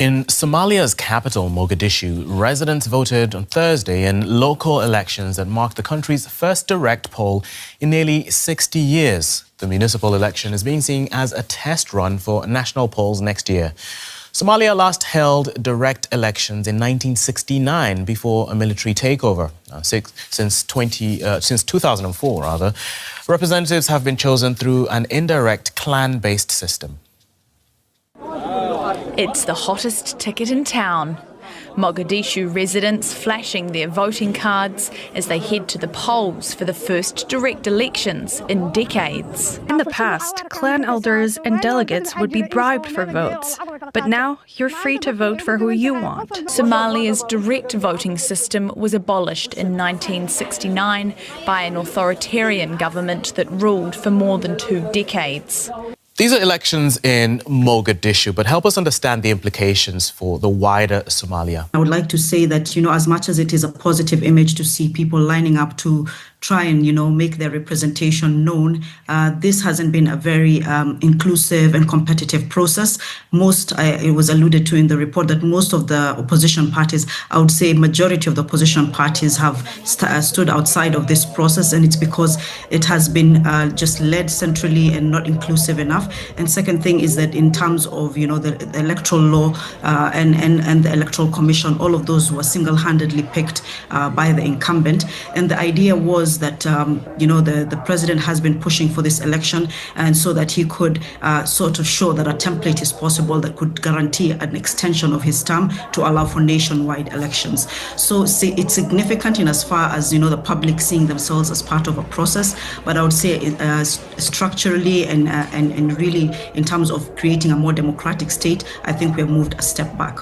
In Somalia's capital, Mogadishu, residents voted on Thursday in local elections that marked the country's first direct poll in nearly 60 years. The municipal election is being seen as a test run for national polls next year. Somalia last held direct elections in 1969 before a military takeover. Since 2004, representatives have been chosen through an indirect clan-based system. It's the hottest ticket in town. Mogadishu residents flashing their voting cards as they head to the polls for the first direct elections in decades. In the past, clan elders and delegates would be bribed for votes, but now you're free to vote for who you want. Somalia's direct voting system was abolished in 1969 by an authoritarian government that ruled for more than 2 decades. These are elections in Mogadishu, but help us understand the implications for the wider Somalia. I would like to say that, as much as it is a positive image to see people lining up to try and, make their representation known, this hasn't been a very inclusive and competitive process. It was alluded to in the report that most of the opposition parties, I would say majority of the opposition parties have stood outside of this process, and it's because it has been just led centrally and not inclusive enough. And second thing is that in terms of, the electoral law and the electoral commission, all of those were single-handedly picked by the incumbent. And the idea was that, the president has been pushing for this election, and so that he could sort of show that a template is possible that could guarantee an extension of his term to allow for nationwide elections. So it's significant in as far as, the public seeing themselves as part of a process. But I would say structurally and really in terms of creating a more democratic state, I think we have moved a step back.